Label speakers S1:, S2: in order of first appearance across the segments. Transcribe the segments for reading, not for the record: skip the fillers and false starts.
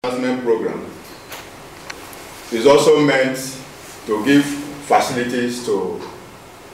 S1: advancement program is also meant to give facilities to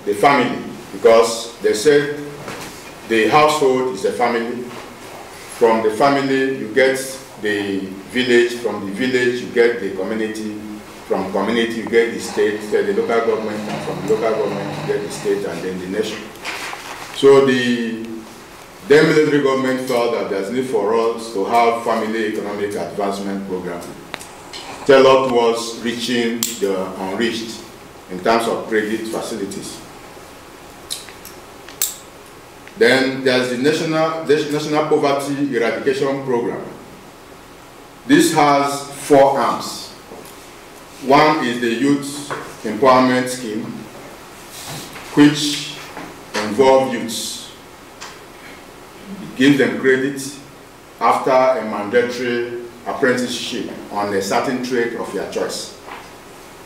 S1: the family, because they said the household is a family. From the family you get the village, from the village you get the community, from community you get the state, the local government, and from the local government you get the state and then the nation. So the then military government felt that there's need for us to have family economic advancement program tailored towards reaching the unreached in terms of credit facilities. Then there's the National Poverty Eradication Program. This has 4 arms. One is the Youth Empowerment Scheme, which involves youths. It gives them credit after a mandatory apprenticeship on a certain trade of your choice,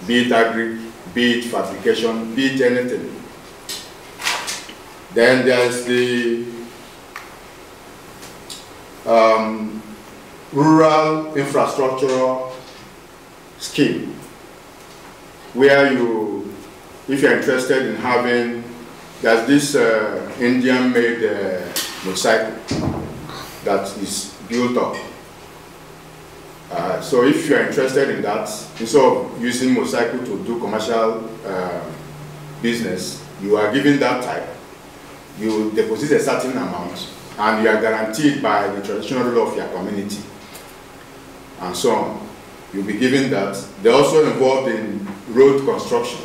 S1: be it agri, be it fabrication, be it anything. Then there's the Rural Infrastructure Scheme, where you, if you're interested in having, there's this Indian-made motorcycle that is built up. So if you're interested in that, instead of using motorcycle to do commercial business, you are given that type. You deposit a certain amount, and you are guaranteed by the traditional law of your community, and so on. You'll be given that. They're also involved in road construction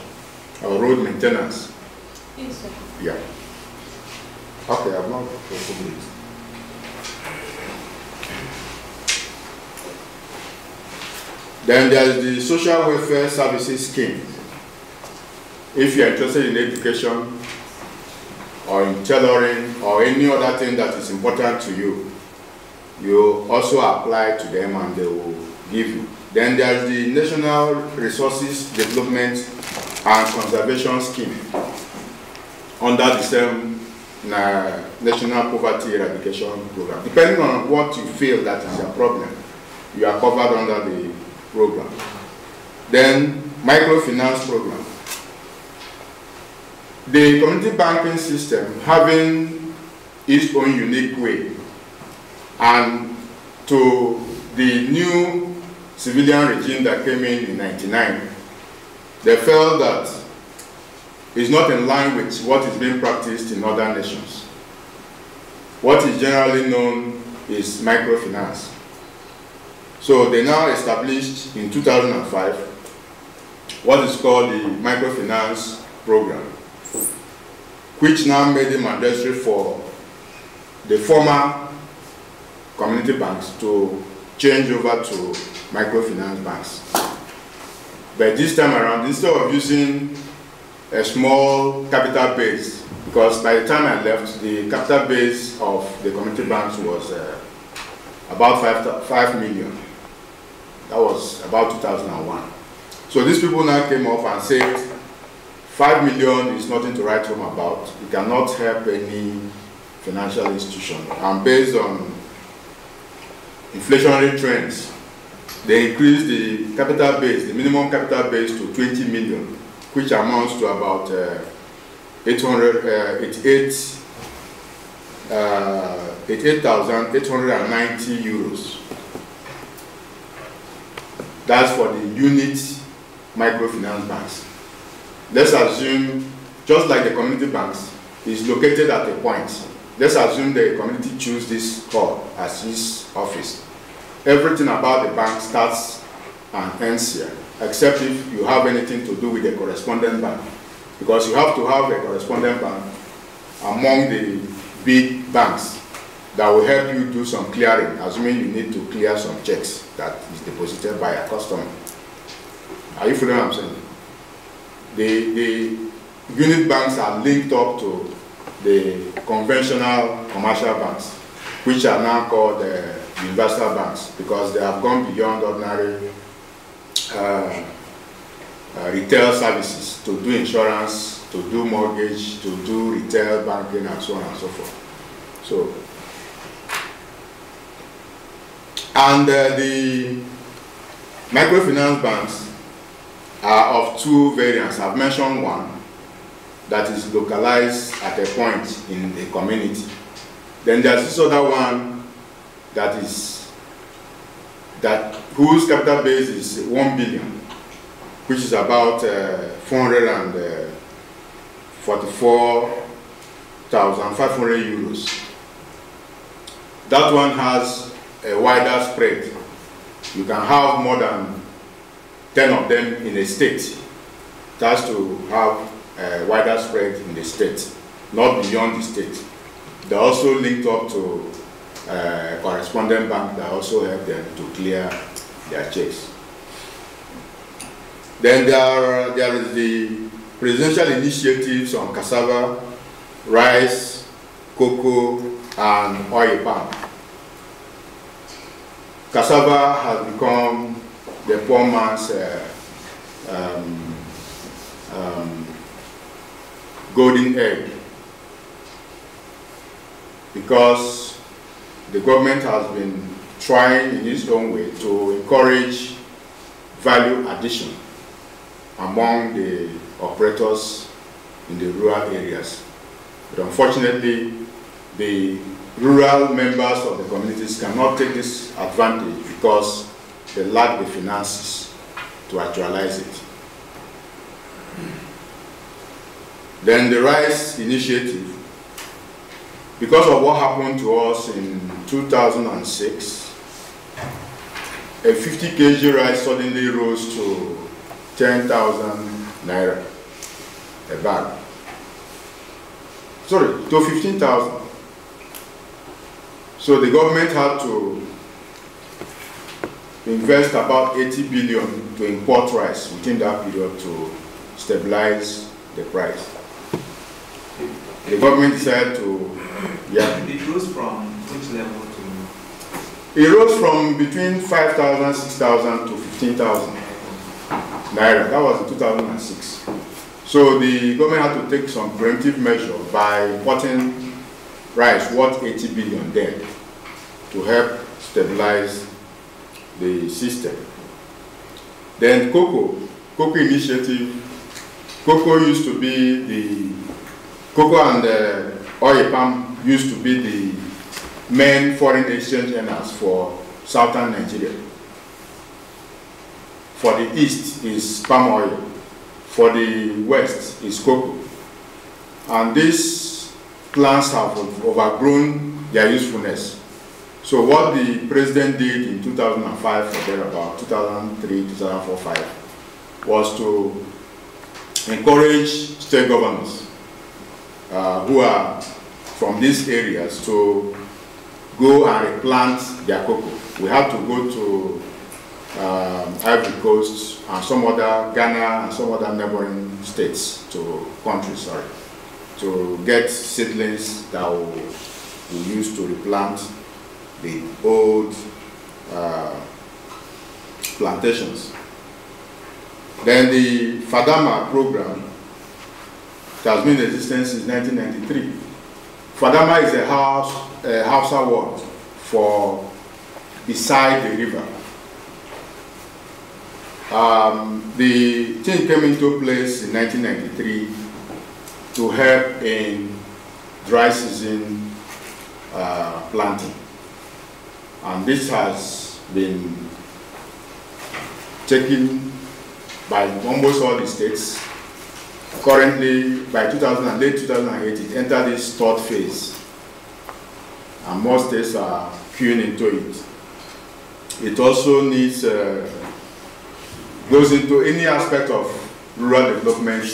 S1: or road maintenance.
S2: Yes, sir.
S1: Yeah. Okay, I've not possibly. Then there is the Social Welfare Services Scheme. If you're interested in education or in tailoring or any other thing that is important to you, you also apply to them and they will give you. Then there is the National Resources Development and Conservation Scheme under the same National Poverty Eradication Program. Depending on what you feel that is your problem, you are covered under the program. Then microfinance program. The community banking system having its own unique way, and to the new civilian regime that came in 99, they felt that it's not in line with what is being practiced in other nations. What is generally known is microfinance. So they now established in 2005 what is called the microfinance program, which now made it mandatory for the former community banks to change over to microfinance banks. But this time around, instead of using a small capital base, because by the time I left, the capital base of the community banks was about 5 million. That was about 2001. So these people now came up and said, 5 million is nothing to write home about. It cannot help any financial institution. And based on inflationary trends, they increased the capital base, the minimum capital base, to 20 million, which amounts to about 88,890 euros. That's for the unit microfinance banks. Let's assume, just like the community banks, is located at a point. Let's assume the community choose this hall as his office. Everything about the bank starts and ends here, except if you have anything to do with the correspondent bank. Because you have to have a correspondent bank among the big banks that will help you do some clearing, assuming you need to clear some checks that is deposited by a customer. Are you following what I'm saying? The unit banks are linked up to the conventional commercial banks, which are now called universal banks, because they have gone beyond ordinary retail services to do insurance, to do mortgage, to do retail banking, and so on and so forth. So, and the Microfinance banks are of two variants. I've mentioned one that is localized at a point in the community. Then there's this other one whose capital base is 1 billion, which is about 444,500 euros. That one has a wider spread. You can have more than 10 of them in a state. It has to have a wider spread in the state, not beyond the state. They're also linked up to a correspondent bank that also help them to clear their checks. Then there is the presidential initiatives on cassava, rice, cocoa, and oil palm. Cassava has become the poor man's golden egg, because the government has been trying in its own way to encourage value addition among the operators in the rural areas. But unfortunately, the rural members of the communities cannot take this advantage because they lack the finances to actualize it. Then the rice initiative, because of what happened to us in 2006, a 50 kg rice suddenly rose to 10,000 naira a bag. Sorry, to 15,000. So the government had to invest about 80 billion to import rice within that period to stabilize the price. The government decided to,
S2: It rose from which level to?
S1: It rose from between 5,000, 6,000 to 15,000 naira. That was in 2006. So the government had to take some preemptive measure by importing rice worth 80 billion then to help stabilize the system. Then cocoa initiative. Cocoa used to be cocoa and oil palm used to be the main foreign exchange earners for southern Nigeria. For the east is palm oil, for the west is cocoa. And these plants have overgrown their usefulness. So what the president did in 2005 or thereabout, 2003, 2004, 2005, was to encourage state governors who are from these areas to go and replant their cocoa. We had to go to Ivory Coast and some other, Ghana and some other neighboring states, countries, to get seedlings that we use to replant the old plantations. Then the Fadama program has been in existence since 1993. Fadama is a Hausa word for beside the river. The thing came into place in 1993 to help in dry season planting. And this has been taken by almost all the states. Currently, by late 2008, it entered its third phase. And most states are queuing into it. It also needs, goes into any aspect of rural development,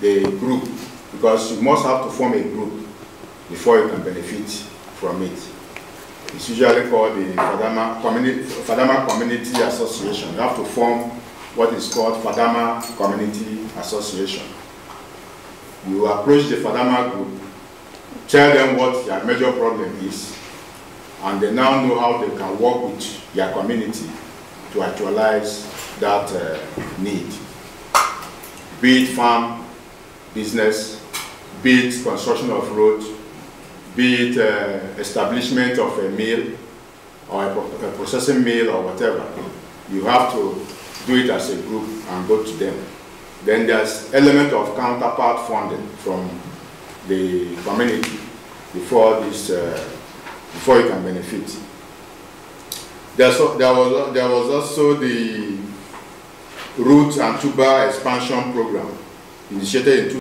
S1: the group, because you must have to form a group before you can benefit from it. It's usually called the Fadama Community Association. You have to form what is called Fadama Community Association. You approach the Fadama group, tell them what your major problem is, and they now know how they can work with your community to actualize that need. Be it farm, business, be it construction of roads, be it establishment of a mill or a processing mill or whatever. you have to do it as a group and go to them. Then there's element of counterpart funding from the community before you can benefit. There was also the root and tuber expansion program initiated in